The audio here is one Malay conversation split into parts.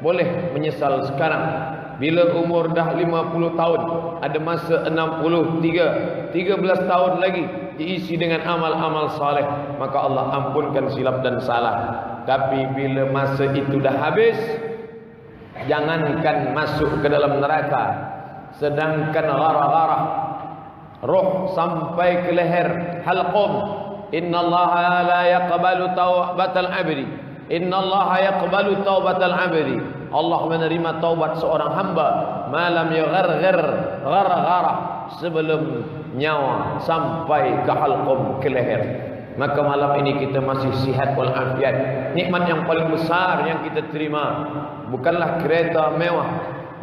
boleh menyesal sekarang. Bila umur dah 50 tahun, ada masa 63, 13 tahun lagi diisi dengan amal-amal saleh, maka Allah ampunkan silap dan salah. Tapi bila masa itu dah habis, jangankan masuk ke dalam neraka, sedangkan gharah-gharah roh sampai ke leher, halqum. Innallaha la yaqbalu taubatal 'abdi. Innallaha yaqbalu taubatal 'abdi. Allah menerima taubat seorang hamba malam yagharghir gharah-gharah, sebelum nyawa sampai ke halqum, ke leher. Maka malam ini kita masih sihat walafiat. Nikmat yang paling besar yang kita terima bukanlah kereta mewah,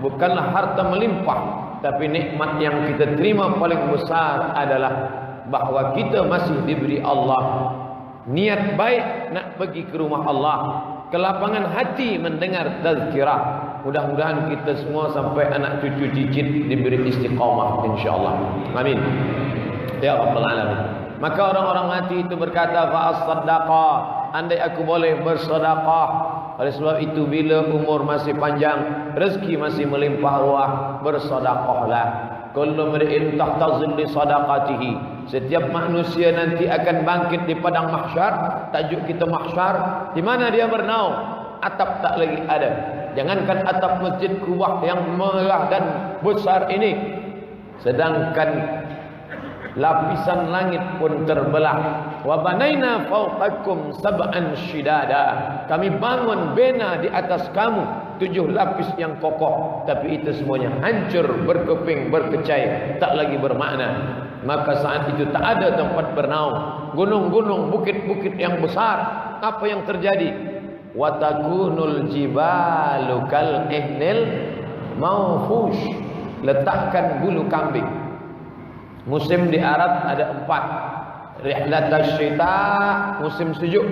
bukanlah harta melimpah, tapi nikmat yang kita terima paling besar adalah bahawa kita masih diberi Allah niat baik nak pergi ke rumah Allah, kelapangan hati mendengar tazkirah. Mudah-mudahan kita semua sampai anak cucu cicit diberi istiqamah insya-Allah. Amin ya rabbal alamin. Maka orang-orang mati itu berkata, fa'as-saddaqa, andai aku boleh bersedekah. Oleh sebab itu bila umur masih panjang, rezeki masih melimpah ruah, bersedekahlah. Kullu mri'in tahta zilli sadaqatihi. Setiap manusia nanti akan bangkit di padang mahsyar. Tajuk kita mahsyar. Di mana dia bernaung? Atap tak lagi ada. Jangankan atap masjid Kubah yang megah dan besar ini, sedangkan lapisan langit pun terbelah. Wa banaina fawqakum sab'an shidada. Kami bangun bina di atas kamu 7 lapis yang kokoh, tapi itu semuanya hancur, berkeping, berkecai, tak lagi bermakna. Maka saat itu tak ada tempat bernaung. Gunung-gunung, bukit-bukit yang besar, apa yang terjadi? Wa takunul jibalu kal ihnil mawfush. Letakkan bulu kambing. Musim di Arab ada 4. Rihlatas syita, musim sejuk.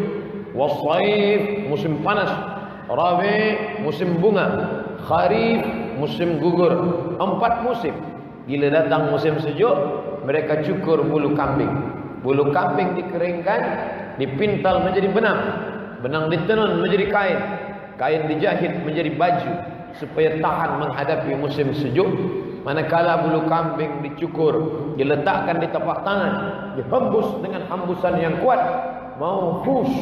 Wasaif, musim panas. Rabi, musim bunga. Kharif, musim gugur. 4 musim. Bila datang musim sejuk, mereka cukur bulu kambing. Bulu kambing dikeringkan, dipintal menjadi benang. Benang ditenun menjadi kain. Kain dijahit menjadi baju supaya tahan menghadapi musim sejuk. Manakala bulu kambing dicukur, diletakkan di tapak tangan, dihembus dengan hembusan yang kuat, mau push.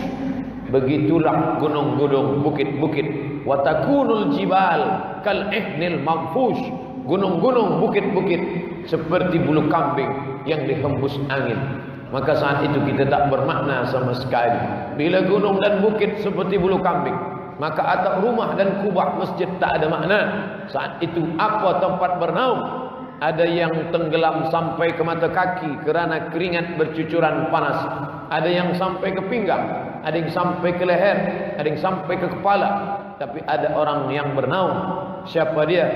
Begitulah gunung-gunung, bukit-bukit. Wa takunul jibal kal ihnil manfush. Gunung-gunung, bukit-bukit seperti bulu kambing yang dihembus angin. Maka saat itu kita tak bermakna sama sekali. Bila gunung dan bukit seperti bulu kambing, maka atap rumah dan kubah masjid tak ada makna. Saat itu apa tempat bernaung? Ada yang tenggelam sampai ke mata kaki kerana keringat bercucuran panas. Ada yang sampai ke pinggang, ada yang sampai ke leher, ada yang sampai ke kepala. Tapi ada orang yang bernaung. Siapa dia?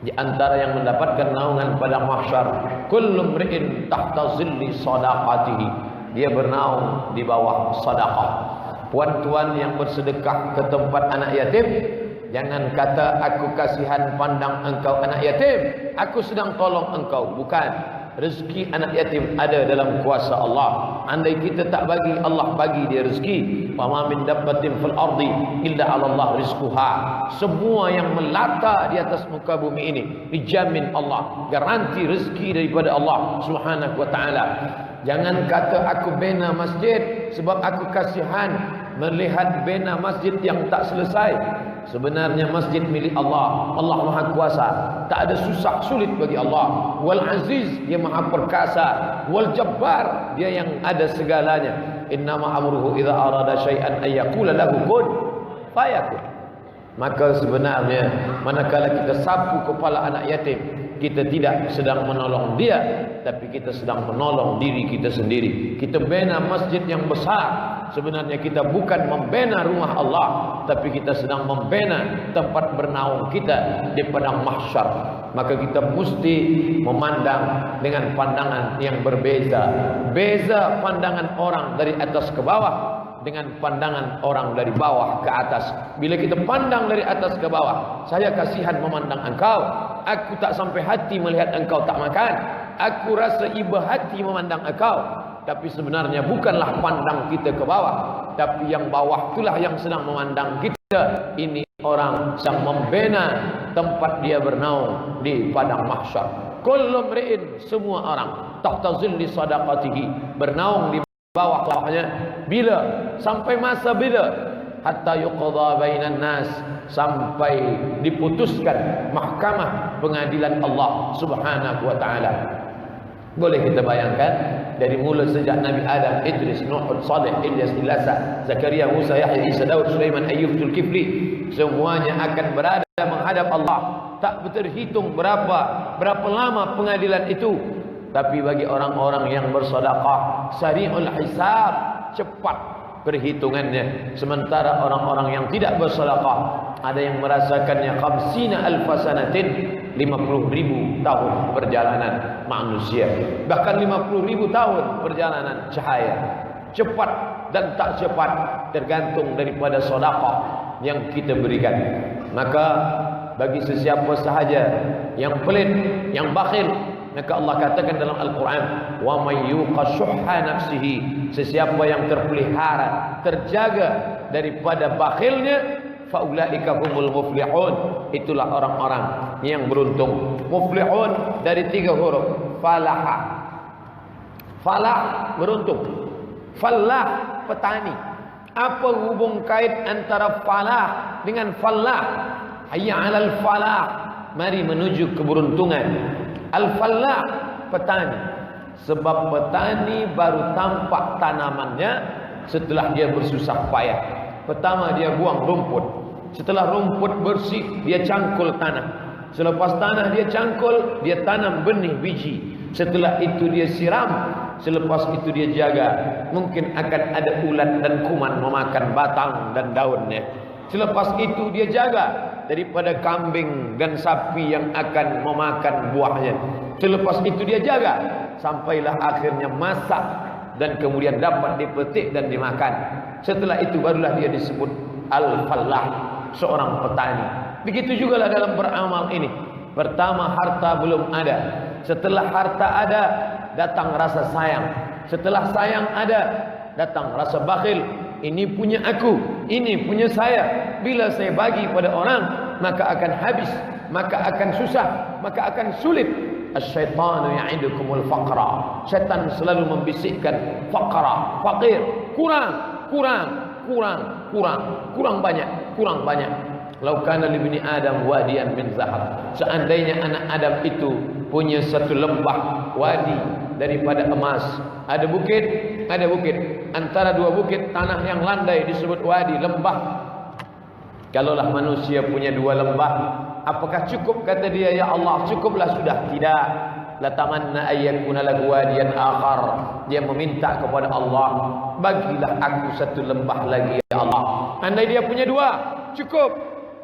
Di antara yang mendapatkan naungan pada mahsyar, kullu mri'in tahta zilli sadaqatihi. Dia bernaung di bawah sedekah. Puan-tuan yang bersedekah ke tempat anak yatim, jangan kata aku kasihan pandang engkau anak yatim, aku sedang tolong engkau. Bukan. Rezeki anak yatim ada dalam kuasa Allah. Andai kita tak bagi, Allah bagi dia rezeki. Wa ma min dabbatin fil ardi illa 'ala Allah rizquha. Semua yang melata di atas muka bumi ini dijamin Allah, garanti rezeki daripada Allah Subhanahu wa taala. Jangan kata aku bina masjid sebab aku kasihan melihat bina masjid yang tak selesai. Sebenarnya masjid milik Allah. Allah Maha Kuasa. Tak ada susah sulit bagi Allah. Wal Aziz, dia Maha Perkasa. Wal Jabbar, dia yang ada segalanya. Innama amruhu idza arada syai'an ay yaqula lahu kun fayakun. Maka sebenarnya manakala kita sapu kepala anak yatim, kita tidak sedang menolong dia, tapi kita sedang menolong diri kita sendiri. Kita bina masjid yang besar, sebenarnya kita bukan membina rumah Allah, tapi kita sedang membina tempat bernaung kita di padang mahsyar. Maka kita mesti memandang dengan pandangan yang berbeza. Beza pandangan orang dari atas ke bawah dengan pandangan orang dari bawah ke atas. Bila kita pandang dari atas ke bawah, saya kasihan memandang engkau, aku tak sampai hati melihat engkau tak makan, aku rasa iba hati memandang engkau. Tapi sebenarnya bukanlah pandang kita ke bawah, tapi yang bawah itulah yang sedang memandang kita. Ini orang yang membina tempat dia bernaung di padang mahsyar. Kullu mri'in, semua orang, tahta zilli sadaqatihi, bernaung di bawah kelapanya. Bila? Sampai masa bila? Hatta yuqadha bainan nas, sampai diputuskan mahkamah pengadilan Allah Subhanahu wa taala. Boleh kita bayangkan dari mula sejak Nabi Adam, Idris, Nuh, Saleh, Ilyas, Ilasa, Zakaria, Musa, Yahya, Isa, Daud, Sulaiman, Ayyub, Zulkifli, semuanya akan berada menghadap Allah. Tak terhitung berapa lama pengadilan itu. Tapi bagi orang-orang yang bersedekah, sari'ul hisab, cepat perhitungannya. Sementara orang-orang yang tidak bersedekah, ada yang merasakannya khamsina alfasanatin, 50.000 tahun perjalanan manusia, bahkan 50.000 tahun perjalanan cahaya. Cepat dan tak cepat tergantung daripada sedekah yang kita berikan. Maka bagi sesiapa sahaja yang pelit, yang bakhil, maka Allah katakan dalam Al-Quran, wa may yuqa syuhha nafsihi, sesiapa yang terpelihara, terjaga daripada bakhilnya, faulaika humul muflihun, itulah orang-orang yang beruntung. Muflihun dari 3 huruf, falaha. Falah, beruntung. Falah, petani. Apa hubung kait antara falah dengan falah? Hayya 'alal falah, mari menuju keberuntungan. Al-falah, petani. Sebab petani baru tampak tanamannya setelah dia bersusah payah. Pertama dia buang rumput. Setelah rumput bersih, dia cangkul tanah. Selepas tanah dia cangkul, dia tanam benih biji. Setelah itu dia siram. Selepas itu dia jaga. Mungkin akan ada ulat dan kuman memakan batang dan daunnya. Selepas itu dia jaga daripada kambing dan sapi yang akan memakan buahnya. Selepas itu dia jaga sampailah akhirnya masak dan kemudian dapat dipetik dan dimakan. Setelah itu barulah dia disebut al-fallah, seorang petani. Begitu juga lah dalam beramal ini. Pertama harta belum ada. Setelah harta ada, datang rasa sayang. Setelah sayang ada, datang rasa bakhil. Ini punya aku, ini punya saya. Bila saya bagi pada orang, maka akan habis, maka akan susah, maka akan sulit. Asy-syaitanu ya'idukumul faqra. Syaitan selalu membisikkan faqra, fakir, kurang banyak. Lau kana li ibni Adam wadiyan min zahab. Seandainya anak Adam itu punya satu lembah wadi daripada emas. Ada bukit. Antara 2 bukit tanah yang landai disebut wadi, lembah. Kalaulah manusia punya 2 lembah, apakah cukup kata dia, ya Allah, cukuplah sudah? Tidak. La tamanna ayyakuna lahu wadiyan akhar. Dia meminta kepada Allah, bagilah aku satu lembah lagi ya Allah. Andai dia punya 2, cukup.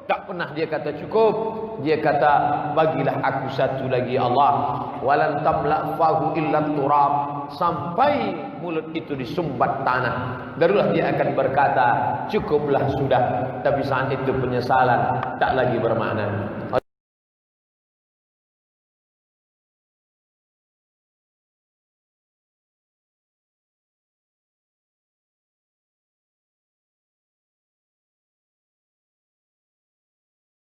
Tak pernah dia kata cukup. Dia kata, bagilah aku satu lagi ya Allah. Walan tamla fahu illa turab. Sampai mulut itu disumbat tanah, barulah dia akan berkata, cukuplah sudah. Tapi saat itu penyesalan tak lagi bermakna.